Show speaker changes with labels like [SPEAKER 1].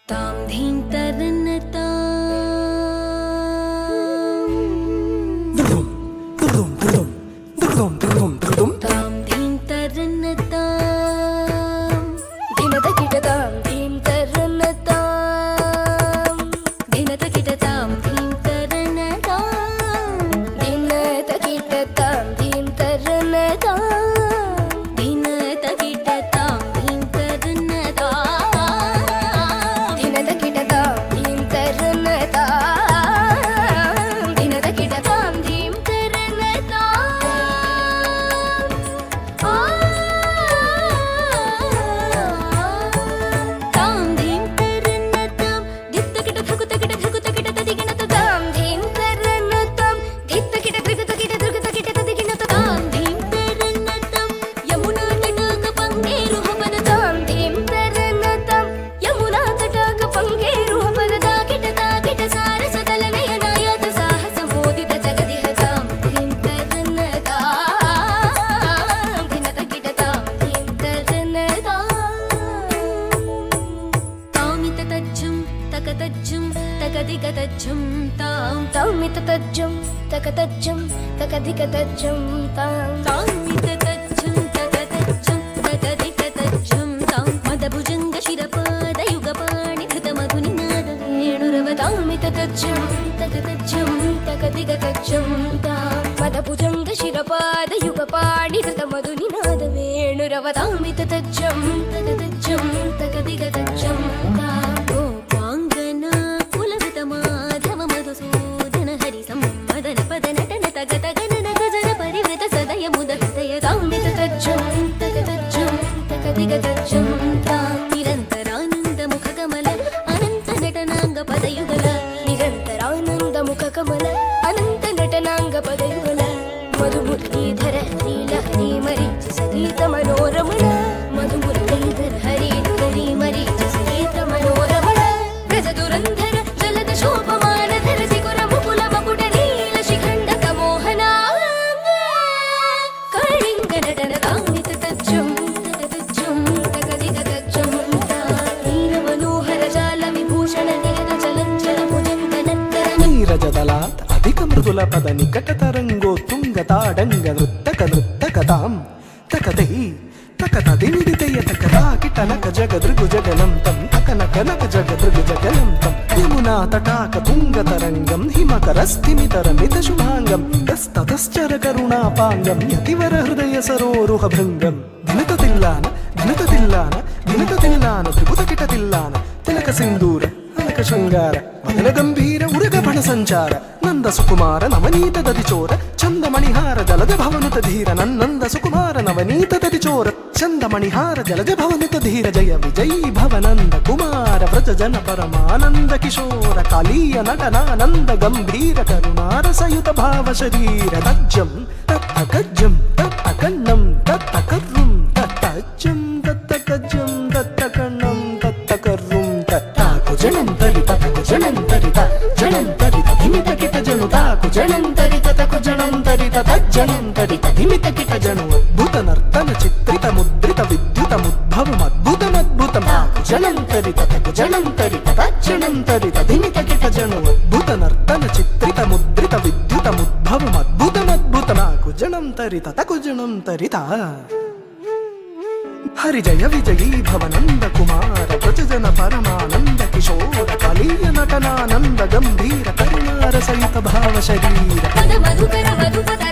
[SPEAKER 1] तां धीं तरन्नतां तां धीं तरन्नतां धिनतकिटतां धीं तरन्नतां धिनतकिटतां धीं तरन्नतां धिनतकिटतां धीं तरन्नतां धिनतकिटतां धीं तरन्नतां धिनतकिटतां धीं तरन्नतां धिनतकिटतां धीं तरन्नतां तां धीं तरन्नतां धित्तकिट धकुतकिट धकुतकिट तदिगिणततां धीं तरन्नतां धित्तकिट धकुतकिट धकुतकिट तदिगिणततां धीं तरन्नतां यमुना तटाक पंगेरु हवनतां धीं तरन्नतां यमुना तटाक पंगेरु हवनताकिट ताकिट सारसदलनयनायात साहसमोदित जगदिहतां धीं तरन्नतां धिनतकिटतां धीं तरन्नतां तामिततज्जुं तकतज्जुं तकदिगतज्जुं तां तामिततज्जुं तकतज्जुं तकदिगतज्जुं तां तामिततज्जुं तकतज्जुं तकदिगतज्जुं तां मदभुजङ्गशिरपादयुगपाणिधृतमधुनिनाद वेणुरव तामिततज्जुं तकतज्जुं तकदिगतज्जुं तां मदभुजङ्गशिरपादयुगपाणिधृतमधुनिनाद वेणुरव तामिततज्जुं तकतज्जुं तकदिगतज्जुं तां गोपाङ्गना कुलवृतमाधव मधुसूदन हरिसम्मदन पदनटन तगत गणन गजन परिवृत सदय मुद हृदय तामिततज्जुं तकतज्जुं तकदिगतज्जुं तां निरन्तरानन्द मुखकमल अनन्त नटनाङ्ग पदयुगल निरन्तरानन्द मुखकमल अनन्त नटनाङ्ग पदयुगल मधुमुरलीधर हरिलहरी मरीचि सगीत मनोरमण मधुमुरलीधर हरिलहरी मरीचि सगीत मनोरमण गजदुरन्धर जलद शोभमानधर सिकुर मुकुल मकुट नील शिखण्डक मोहना कलिङ्ग नटन तामिततज्जुं तकतज्जुं तकदिगतज्जुं नीलमनोहर जाल विभूषण नयन चलञ्चल भुजङ्गनन्दन
[SPEAKER 2] నీరజదలాత్ అధిక మృదుల పద నికట తరంగో తుంగ తాడంగ నృత్తక నృత్తకతాం తకదై తకతదిండితయ తకరాకిటనక జగదృగు జగలం తం తకనకనక జగదృగు జగలం తం యమునా తటాక తుంగ తరంగం హిమకరస్థిమితరమిత శుభాంగం తస్తతశ్చర కరుణాపాంగం యతివర హృదయ సరోరుహ భృంగం ధినత తిల్లాన ధినత తిల్లాన ధినత తిల్లాన త్రిపుతకిట తిల్లాన తిలక సింధూర అలక శృంగార వదన గంభీర ఉరగ బణ సంచార నంద సుకుమార నవనీత దది చోర చందమణిహార జలజ భవనుత ధీర నన్నంద సుకుమార నవనీత దది చోర చందమణిహార జలజ భవనుత ధీర జయ విజయీ భవనంద కుమార వ్రజ జన పరమానంద కిశోర కాళీయ నటనానంద గంభీర కరుణార సయుత భావ శరీర తజ్జం తత్తకజ్జం తత్తకన్నం తత్తకర్రుం తత్తజ్జం తత్తకజ్జం తత్తకన్నం తత్తకర్రుం తత్తాకు జనంతరి తతకు జనంతరిత జనంతరిత ధిమితకిట జను తాకు జనంతరిత తకు జనంతరిత తజ్జనంతరిత ధిమితకిట జను అద్భుత నర్తన చిత్రిత ముద్రిత విద్యుతముద్భవం అద్భుతమద్భుతం తాకు జనంతరిత తకు జనంతరిత తజ్జనంతరిత ధిమితకిట జను అద్భుత నర్తన చిత్రిత ముద్రిత విద్యుతముద్భవం అద్భుతమద్భుతం తాకు జనంతరిత తకు జనంతరిత హరి జయ విజయీ భవనంద కుమార ప్రజజన పరమానంద కిశోర కాళీయ నటనానంద గంభీర కరుణార సహిత భావ శరీర
[SPEAKER 1] పద మధుకర మధుపద